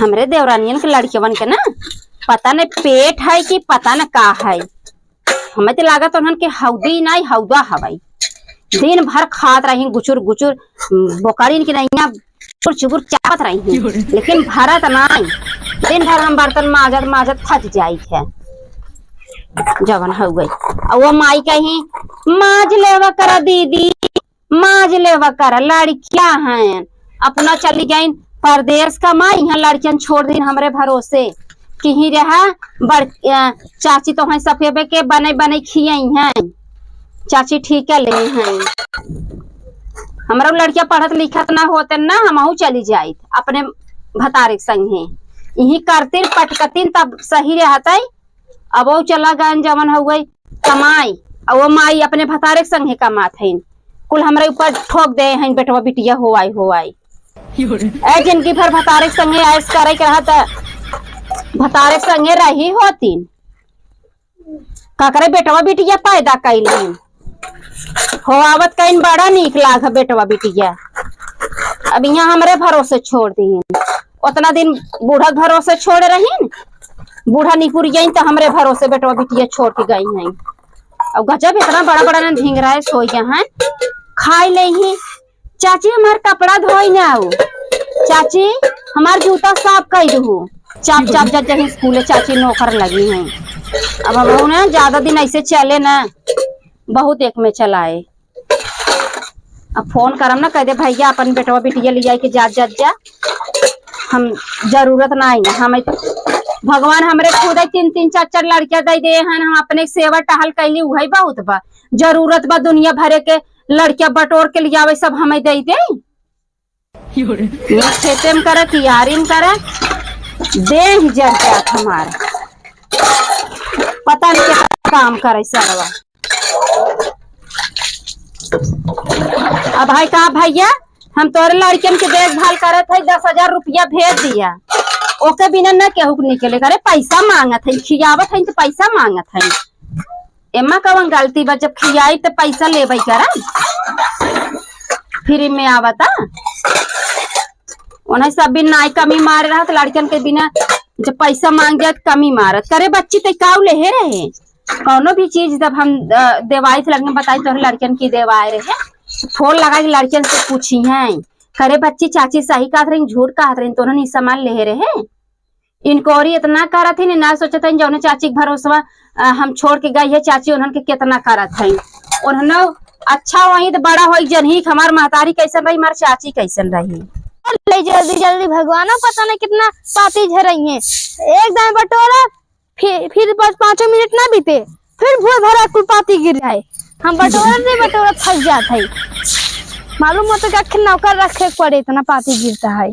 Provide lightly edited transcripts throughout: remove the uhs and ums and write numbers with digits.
हमरे देवरानियन के लड़कियन के ना पता नहीं पेट है कि पता न का है। हमें तो लागत उन्हन के हौदी नहीं हौदा हवाई दिन भर खात रही गुचुर गुचुर बोकारीन की नहीं चुर चुर चापत रही लेकिन भरत नहीं। दिन भर हम बर्तन माजत माजत थक जाई है जवन हो गई। वो माई कहीं माज लेवा करा दीदी माज लेवा करा लड़कियां हैं अपना चली गई परदेश का माई यहाँ लड़कियन छोड़ दी हमरे भरोसे कि ही रहा बड़ चाची तो है सफेबे के बने बने खियाई हैं चाची ठीक है ले हैं। हमारा लड़कियां पढ़त लिखत ना होते ना हमहू चली जाये अपने भतारे संगे यही करतीन पटकतीन तब सही रहता। अब वो चला गए जवन हो गई कमाई और वो माई अपने भतारे संगे कमात है कुल हमारे ऊपर ठोक दे हैं बेटवा बिटिया हो आई ए जिंदगी भर भतारे संगे ऐस करे के रहता भतारे संगे रही होतीन का करे बेटवा बिटिया पैदा कैली हो आवत कहीं बड़ा नीक लाग बेटवा बिटिया। अब यहाँ हमरे भरोसे छोड़ दी उतना दिन बूढ़ा भरोसे छोड़ रही बूढ़ा निपुर गई तो हमरे भरोसे बेटवा बिटिया छोड़ के गई हैं। अब गजब इतना बड़ा बड़ा ना ढींगरा है सोई हैं खाई ले ही चाची हमार कपड़ा धोई ना चाची हमार जूता साफ कर दू चाप चाप जब जब स्कूल चाची नौकर लगी हैं। अब हम ना ज्यादा दिन ऐसे चले ना बहुत एक में चलाए। अब फोन करम ना कह दे भैया अपन बेटवा बिटिया ले जाए के जा हम जरूरत ना आई हम भगवान हमरे खुद तीन तीन चार चार लड़कियां दे दे हैं हम अपने सेवा टहल कैली वही बहुत बा जरूरत बा दुनिया भरे के लड़कियां बटोर के लिए आवे सब हमें दे दे खेते में करे कियारी में करे दे ही जर जात हमारे पता नहीं क्या काम करे सरवा। अब भाई कहा भैया हम तोरे लड़कियन के देखभाल करे थे 10,000 रुपया भेज दिया ओके बिना न केहू निकले करे पैसा मांगत है खियावत है तो पैसा मांगत है एमा कवन गलती बा जब खियाई तो पैसा लेबे करा फ्री में आवता उन्हें सब भी नाई कमी मारे रहा तो लड़कियन के बिना जब पैसा मांग जाए कमी मारत करे बच्ची तो काउ ले रहे कौनो भी चीज जब हम देवाई से लगने बताई तो लड़कियन की देवाए रहे फोन लगा के लड़कियन से पूछी हैं करे बच्ची चाची सही कहत रही झूठ कहत रही तो उन्होंने सामान ले रहे इंक्वायरी इतना करत थी ना सोचत है जौने चाची के भरोसा हम छोड़ के गई है चाची उन्होंने के कितना करत है उन्होंने अच्छा वही तो बड़ा हो जनही हमार महतारी कैसन रही हमार चाची कैसन रही जल्दी जल्दी भगवान पता नहीं कितना पाती झर रही है एकदम बटोरा फिर बस 5 मिनट ना बीते फिर भूल भरा कुल पाती गिर जाए हम बटोरा फंस जाता है मालूम होता है कि नौकर रखे पड़े इतना पाती गिरता है।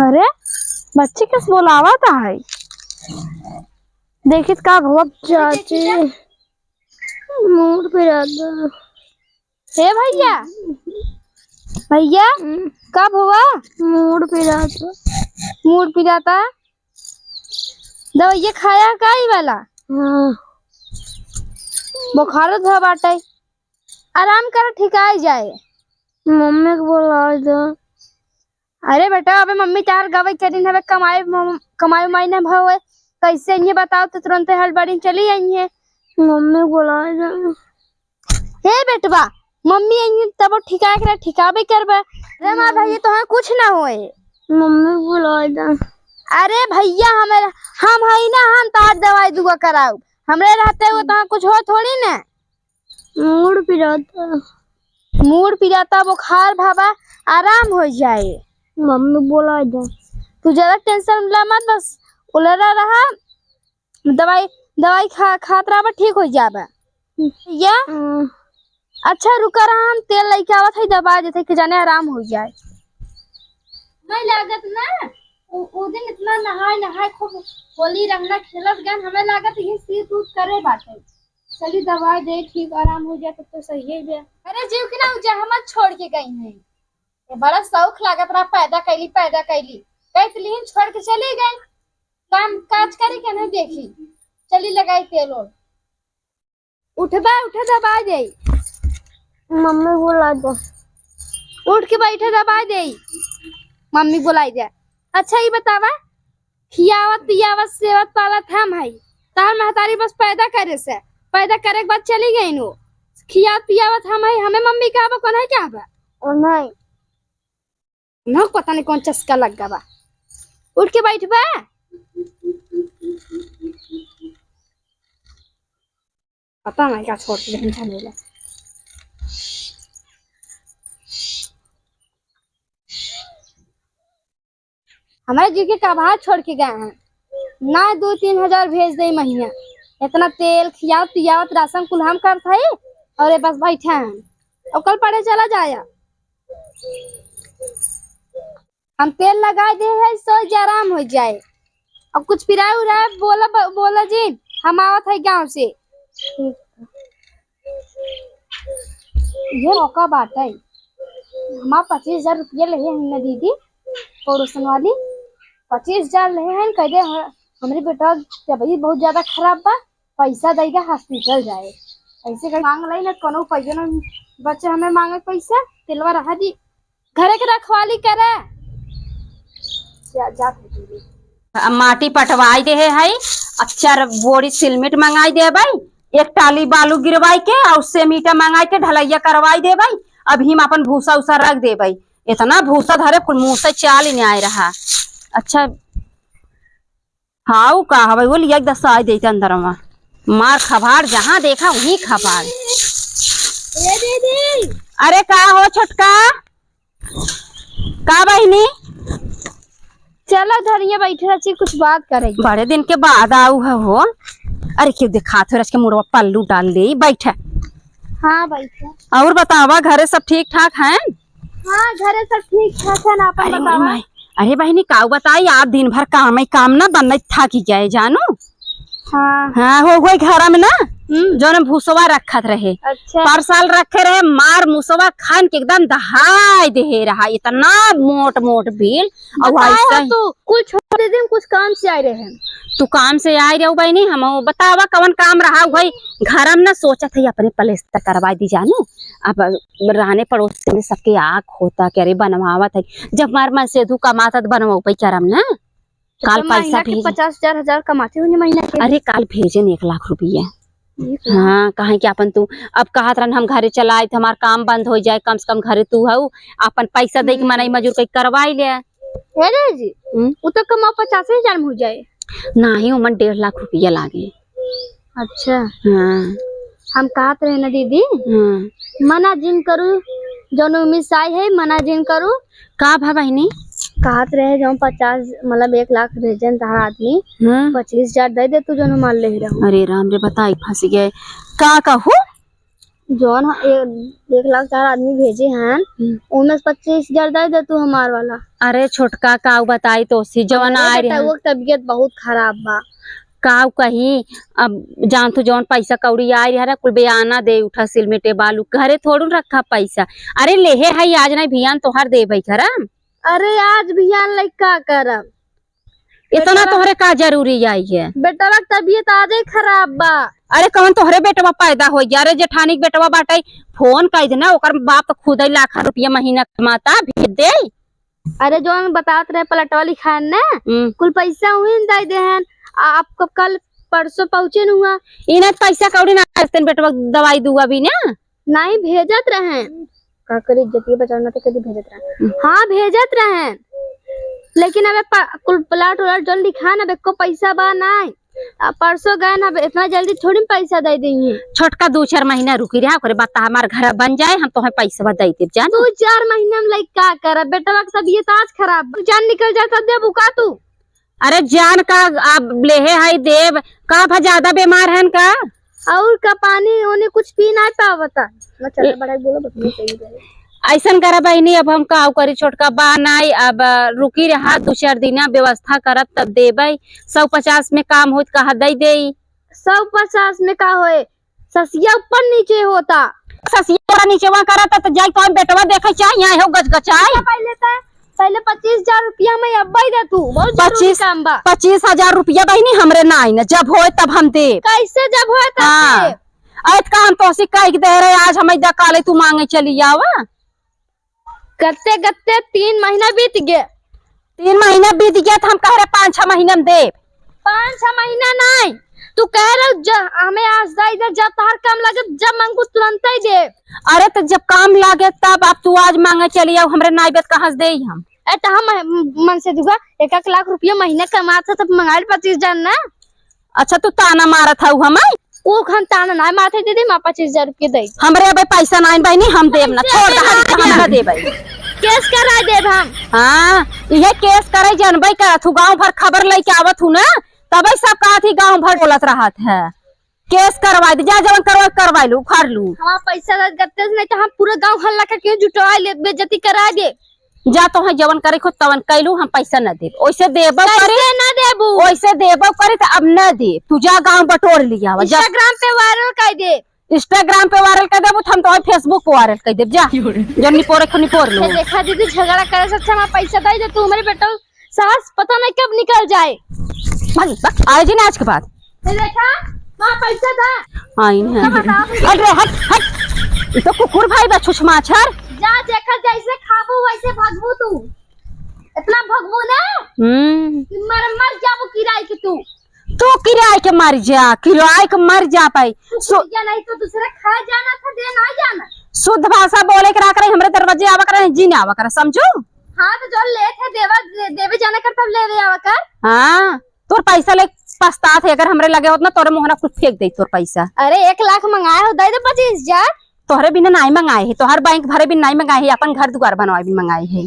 अरे बच्चे किस बोलावा था है देखित का भगत चाची मूड पे जाता हे भैया भैया कब हुआ मूड पे जाता दवाइया खाया का ही वाला बुखार धो बाटे आराम कर ठीक आ जाए मम्मी को बोला दो। अरे बेटा अबे मम्मी चार गवे के दिन हवे कमाई माई ना भवे कैसे ये बताओ तो तुरंत हड़बड़ी चली आई है मम्मी को बोला दो। हे बेटवा मम्मी आई तब ठिकाबे करबे रे मां भैया तो कुछ ना होए मम्मी को बोला दो। अरे भैया हम है ना हम तार दवाई दुआ कराऊ हमरे रहते हुए तो कुछ हो थोड़ी ना मूड पिराता बुखार भाबा आराम हो जाए मम्मी बोला दो। तू ज्यादा टेंशन ला मत बस उलरा रहा दवाई खात रहा ठीक हो जाबे या अच्छा रुका रहा हम तेल लेके आवत है दबा देते कि जाने आराम हो जाए नहीं लागत ना वो दिन इतना नहाए खूब होली रंगना खेलत गन हमें लागत ये सिर टूट करे बाटे चली दवाई दे ठीक आराम हो जाए तो सही है। अरे जीव की ना उजा हम छोड़ के गई हैं ये बड़ा शौक लागत रहा पैदा कैली कैसे लेकिन छोड़ के चली गई काम काज करे के नहीं देखी चली लगाई तेल और उठ दबा दे मम्मी बोला दो उठ के बैठे दबा दे मम्मी बुलाई दे। अच्छा ये बतावा, खियावत पियावत सेवत पालत हम है, तार महतारी बस पैदा करे से, पैदा करे के बाद चली गई नो। खियावत पियावत हम है, हमें मम्मी का बा कौन है क्या बा? और नहीं न पता नहीं कौन चस्का लग गया बा। उठ के बैठ बा। पता नहीं क्या छोड़ के झमेला। हमारे जी के कबाड़ छोड़ के गए हैं ना, 2-3 हजार भेज दे महीना। इतना तेल खियावत पियावत राशन कुल हम करते है और ये बस बैठे हैं और कल पढ़े चला जाया। हम तेल लगा दे है सो आराम हो जाए। और कुछ पिराए उराए बोला जी हम आवत है गाँव से। ये मौका बात है, हम 25,000 रुपया ले हैं दीदी पड़ोसन वाली। 25,000 ले हैं, कह दे हमारे बेटा तबीयत बहुत ज्यादा खराब बा, पैसा देगा हॉस्पिटल जाए। ऐसे कहीं मांग लाई ना कोनो पैसा ना बच्चे हमें मांगे पैसा, तिलवा रहा दी घरे के रखवाली करे। अब माटी पटवाई दे है, अच्छा बोरी सिलमिट मंगाई दे भाई, एक टाली बालू गिरवाई के और उससे मीटा मंगाई के ढलैया करवाई दे भाई। अभी हम अपन भूसा उसा रख दे भाई, इतना भूसा धरे कुल मुंह से चाल ही नहीं आ रहा। अच्छा हाँ का भाई वो लिया 10 आई देते अंदर में मार खबार, जहाँ देखा वही खबार। अरे का हो छोटका का बहनी, चलो धरिए बैठे रही कुछ बात करेगी। बड़े दिन के बाद आऊ है हो। अरे क्यों दिखा थे के मुड़वा पल्लू डाल दे बैठे। हाँ बैठे। और बतावा घरे सब ठीक ठाक हैं? हाँ घरे सब ठीक ठाक है ना, अपन बतावा। अरे बहनी काऊ बताई, आप दिन भर काम ही काम ना बनने थक गए जानो। हाँ हाँ हो गई घर में ना जो न भूसवा रखत रहे। अच्छा। पर साल रखे रहे मार मुसवा खान के एकदम दहाई दे रहा, इतना मोट मोट बिल। और ऐसा तो कुछ छोड़ दे, कुछ काम से आए रहे। तू काम से आई रहो बहनी, हम बतावा कौन काम रहा भाई। घर में ना सोचा था अपने पलेस्तर करवा दी जानो। अब रहने पड़ोस में सबके आँख होता कि अरे बनवावा था, जब मार मन से धू कमाता बनवा करम ना। काल पैसा भेज 50,000 कमाते होंगे महीना के। अरे काल भेजे 1 लाख रुपया। हाँ कहे कि अपन तू अब कहत रन हम घरे चलाए थे, हमार काम बंद हो जाए, कम से कम घरे तू हऊ अपन पैसा दे के मनाई मजूर कहीं करवाई ले। जी वो तो कमाओ 50,000 में हो जाए। नहीं उमन 1.5 लाख रुपया लागे। अच्छा हाँ हम कहत रहे ना दीदी, मना जिन करू जो उम्मीद आई है, मना जिन करू का भा बहनी कहत रहे जो 50 मतलब 1 लाख भेजन तार आदमी 25,000 दे दे तू जो मान ले रहा। अरे राम रे बताई फंस गए का कहू। जोन 1 लाख तार आदमी भेजे हैं उनमें 25,000 दे दे तू हमार वाला। अरे छोटका काऊ बताई तो सी जवन आ रही वो तबीयत बहुत खराब बा काऊ कही। अब जान तू जौन पैसा कौड़ी आ रही है कुल बयाना दे उठा सिलमेटे बालू घरे थोड़ू रखा पैसा। अरे लेहे है आज नहीं भियान तोहर दे भाई खराम। अरे आज भियान लाइक का करब, इतना तोहरे का जरूरी आई है? बेटा का तबीयत आजे खराब बा। अरे कौन तोहरे बेटवा पैदा हो गया? अरे जेठानी बेटवा बाटे फोन कर देना, ओकर बाप तो खुद ही लाख रुपया महीना कमाता, भेज दे। अरे जो बताते रहे पलटवा लिखान ने कुल पैसा हुई दे दे हैं। आपको कल परसों पहुँचे न हुआ इन्हें पैसा कौड़ी ना बेटवा दवाई दूंगा भी ना नहीं भेजत रहे का करी इज्जत बचाना तो कभी भेजत रहे। हाँ भेजत रहे लेकिन अब कुल प्लाट उलाट जो लिखा ना को पैसा बा नहीं। परसों गए ना, इतना जल्दी थोड़ी पैसा दे देंगे। छोटका 2-4 महीना रुकी रहा करे बता हमारे घर बन जाए हम तुम्हें पैसा दे दे। जान 2-4 महीना में लाइक का कर बेटा का तबीयत आज खराब, जान निकल जाता दे बुका तू। अरे जान का अब लेहे है देव का भा ज्यादा बीमार है का और का पानी होने कुछ पी ना पावता। चल बड़ा बोलो बस ऐसा करा बहनी। अब हम का करी छोटका बा नहीं, अब रुकी रहा 2-4 दिन व्यवस्था करब तब देबै। 150 में काम हो कहा दे दे। 150 में का होए, ससिया ऊपर नीचे होता। ससिया नीचे वहाँ करता तो जाई तो बेटवा देखे चाहे यहाँ हो गचगचाई। पहले 25,000 रुपया में अब दे तू 25,000 रुपया बहनी हमरे नाई न जब होए तब हम दे। कैसे जब होए तब हाँ। ऐत का हम तोसी कह दे रहे आज हम काले तू मांगे चली आवा। गत्ते 3 महीना बीत गए 3 महीना बीत गया था, हम कह रहे 5-6 महीना में दे। 5-6 महीना नहीं, तू कह रहे हमें आज दा इधर, जब तार काम लगे जब मांगू तुरंत ही दे। अरे तो जब काम लागे तब, अब तू आज मांगे चली आओ, हमरे नाई बेत कहाँ से दे हम। तो हम मन से दूंगा 1 लाख रुपया महीना कमाता तब मंगा 25,000 ना। अच्छा तू ताना मारा था हमें, वो खन ताना ना माथे दे दे, 25,000 रुपया दे। हमरे अब पैसा नहीं बहनी, हम देव ना, छोड़ दे, हम ना देबै। केस करा देब हम। हाँ ये केस करे जानबे करत हूँ, गाँव भर खबर लेके आवत हूँ ना, तबे सब कहा थी गाँव भर बोलत रहत है। केस करवा दे, जा जवन करवा लू, उखाड़ लू। हमारा पैसा गत्ते नहीं तो हम पूरा गाँव हल्ला करके जुटवा ले, बेइज्जती करा दे। जा तो है जवन करे खो तवन कैलू, हम पैसा न देब। ओइसे देबो करे ना देबू, ओइसे देबो करे तो अब न दे, तू जा गाँव बटोर लिया। इंस्टाग्राम पे वायरल कर दे। इंस्टाग्राम पे वायरल कर देबो, हम तो फेसबुक पे वायरल कर देब। जा जो निपोरे खो निपोर लो। देखा दीदी, झगड़ा करे से अच्छा हमारा पैसा दे दे, तू हमारे बेटा सास पता नहीं कब निकल जाए। भागी आज ही ना, आज के बाद देखा वहाँ पैसा था आइन है। अरे हट हट, तो कुकुर भाई बा छुछ माछर। जा देखा, जैसे खाबू वैसे भगबू तू, इतना भगबू ना कि मर जाबू किराए के। तू किराए के मर जा, किराए के मर जा पाई। या नहीं तो दूसरे खा जाना था, दे ना जाना। शुद्ध भाषा बोले के रख रहे, हमरे दरवाजे आवा करे, जीने आवा करे, समझो। हाँ तो जो ले थे देवे जाना कर, तब ले आवा कर। हाँ तोर पैसा ले पछता थे, अगर हमरे लगे होत ना तोरे मुंह ना कुछ फेंक दे तोर पैसा। अरे 1 लाख मंगाए हो, दे दे 25,000। तोहरे बिना नहीं मंगाए है, तोहर बैंक भरे बिना नहीं मंगाए है, अपन घर दुआर बनवाए बिना मंगाए है।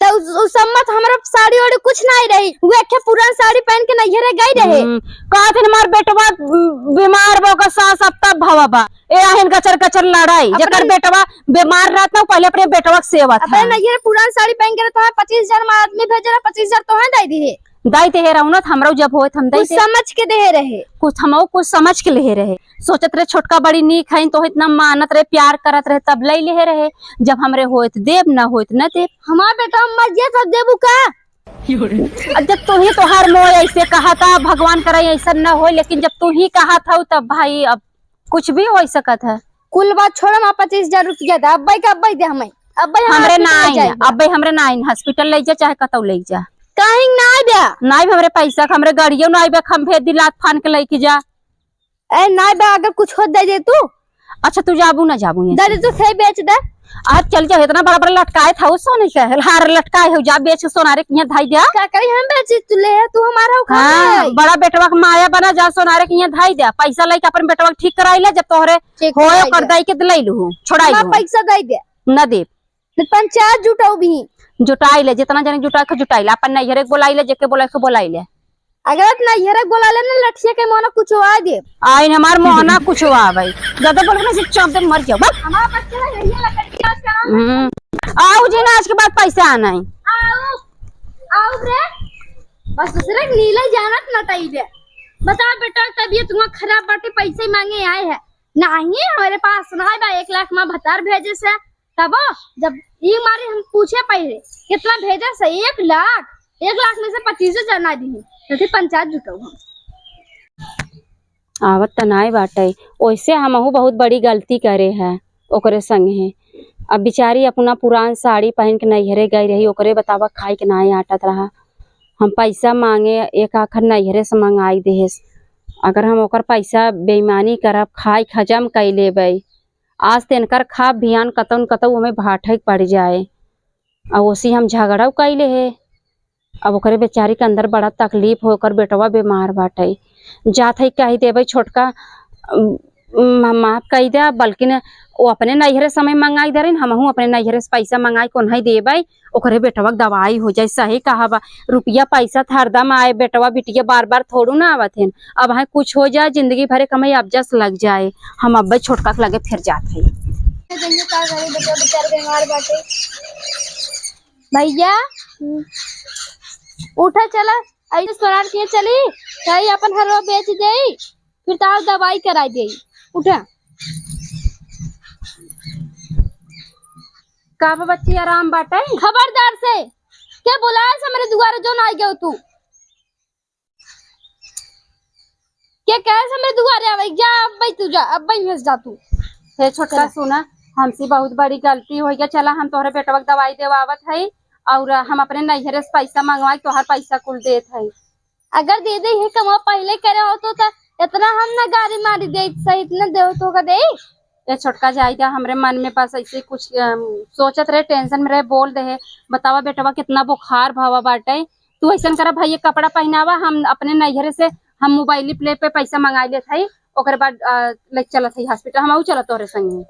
तो उस सम्मत हमरा साड़ी वाड़ी कुछ नहीं रही, वो एक पुरान साड़ी पहन के नैहरे गई रहे। कहा थे हमार बेटवा बीमार बा का सा सप्ताह भवा बा, ए आहिन गचर गचर लड़ाई, जेकर बेटवा बीमार रहत ना पहले अपने बेटवा के सेवा था। अपने नैहरे पुरान साड़ी पहन के तो 25,000 में आदमी भेजे रहा, 25,000 तो है दे दी। दाई ते रहुनत हमरो जब होत हम दाई समझ के दे रहे, कुछ हमो कुछ समझ के ले रहे, सोचत रहे छोटका बड़ी नीक है तो इतना मानत रहे, प्यार करत रहे, तब ले रहे। जब हमरे होत देव ना होत न देव। हमार बेटा मर गया तब देबू का। जब तू ही तोहार मोह ऐसे कहा था, भगवान करे ऐसा न हो, लेकिन जब तू ही कहा था तब भाई अब कुछ भी हो सकत है। कुल बात छोड़, हमारा 25,000 रुपया था, अब भाई दे हमें। अब हमरे नाइन हॉस्पिटल ले जा, चाहे कतौ ले जा, कहीं ना बे नाई हमरे पैसा, हमरे गाड़ियों नाई बे, हम भेज दी लात फान के लेके जा। ए नाई बे, अगर कुछ हो दे तू। अच्छा तू जाबू ना जाबू दे तू थे बेच दे। आज चल जा, इतना बड़ा बड़ा लटकाए था उस सोने का, हार लटकाए हो, जा बेच सोनारे के यहाँ धाई दिया। क्या करी हम बेच, तू ले तू हमारा उखा। हाँ, बड़ा बेटवा के माया बना, जा सोनारे के यहाँ धाई दिया, पैसा लेके अपन बेटवा ठीक कराई ले, जब तोहरे होए कर दाई के ले लू, छोड़ाई लू। पैसा दे दे न दे, पंचायत जुटाऊ भी जुटाई ले, जितना जने जुटा के जुटाई ले, अपन नैहरे के बोलाई ले, जेके बोलाई ले। अगर नैहरे बोला ले ना, लठिया के मोना कुछ आ दे। आइन हमार मोहना कुछ आ भाई, ज्यादा बोल के सिर्फ चौंक दे मर जाओ बस। हमारा बच्चा है, यही लकड़ी आज का। आओ जी ना, आज के बाद पैसा आना है। आओ रे, बस दूसरे नीले जाना न टाइबे। बता बेटा, तबीयत तुम्हारा खराब बाटे, पैसे मांगे आए हैं। नहीं हमारे पास ना बा, 1 लाख मां भतार भेजे से, तब जब ये मारे हम पूछे पहले कितना भेजे से, 1 लाख में से 25,000 ना दी, तो पंचायत जुटाऊ हम। आवत त नाई बाटे, ओइसे हमहू बहुत बड़ी गलती करे है ओकरे संग है। अब बेचारी अपना पुरान साड़ी पहन के नैहरे गई रही, ओकरे बतावा खाई के नाई आटत रहा। हम पैसा मांगे, एक आखर नैहरे से मंगाई देहेस। अगर हम ओकर पैसा बेईमानी करब, खाई खजम कई लेबै, आज तेनकर खा भियान कतौन कतौ हमें भाठे पड़ जाए। अब उसी हम झगड़ा कैले है, अब ओकरे बेचारी के अंदर बड़ा तकलीफ हो, ओकर बेटवा बीमार बाटे। जात है कही देवे छोटका माफ कही दे, बल्कि वो अपने नैहरे समय मंगाई दे रही, हमहू अपने नैहरे से पैसा मंगाई कोन है देवे, ओकरे बेटवा दवाई हो जाए। सही कहा बा, रुपया पैसा हरदम आए, बेटवा बिटिया बार बार थोड़ू ना आवत है। अब है कुछ हो जाए, जिंदगी भरे कमाई अबजस लग जाए, हम अब छोटका के लगे फिर जात है। भैया उठा, चला ऐसे सोनार के चली, चाहे अपन हरवा बेच दे, फिर तार दवाई कराई दे। उठा का बच्ची आराम बाटे। खबरदार से क्या बुलाया से मेरे दुआरे जो ना आई गयो तू, क्या कहे से मेरे दुआरे आवे, जा अब भाई तू जा, अब भाई भेज जा तू। हे छोटका सुना, हमसे बहुत बड़ी गलती हो गया, चला हम तोहरे बेटवा दवाई देवावत है, और हम अपने नैहरे से पैसा मंगवाई तोहर पैसा कुल देत है। अगर दे दे है कमा पहले करे हो तो इतना हम ना गाड़ी मारी दे सही इतना दे तो का दे। ये छोटका जायदा हमरे मन में बस ऐसे कुछ सोचत रहे, टेंशन में रहे, बोल दे। बतावा बेटवा कितना बुखार भावा बाटे। तू ऐसा करा भाई कपड़ा पहनावा, हम अपने नैहरे से हम मोबाइल प्ले पे पैसा मंगा लेत है, ओकर बाद ले चलत है हॉस्पिटल, हम चलत तोरे संगे।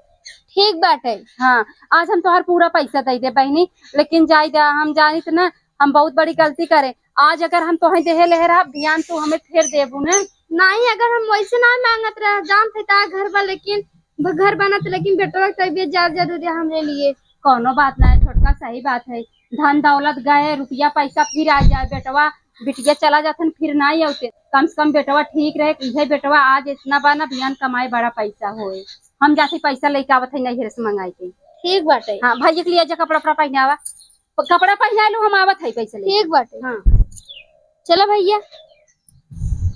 ठीक बाटे। हाँ आज हम तोहर पूरा पैसा दे दे बहनी, लेकिन जायदा हम जानी तो ना हम बहुत बड़ी गलती करे। आज अगर हम तोहे देहे लहरा ध्यान तू हमें फिर देबू ना। नहीं अगर हम वैसे ना मांगत रहे जान थे ता घर बा, लेकिन घर बनत लेकिन बेटवा की तबीयत ज्यादा जरूरी है हमरे लिए। कोनो बात ना है छोटका, सही बात है। धन दौलत गए, रुपया पैसा फिर आ जाए, बेटवा बिटिया चला जाथन फिर नहीं आते। कम से कम बेटवा ठीक रहे। इहे बेटवा आज इतना बा ना बिहान कमाए बड़ा पैसा होए। हम जाके पैसा लेके आवत है नैहर से मंगाई के। ठीक बाटे। हाँ भाई के लिए जा कपड़ा उपड़ा पहनावा, कपड़ा पहना लो, हम आवत है पैसा ले। ठीक बाटे। हाँ चलो भैया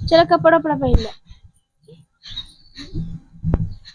चलो कपड़ा उपड़ा पहन ले।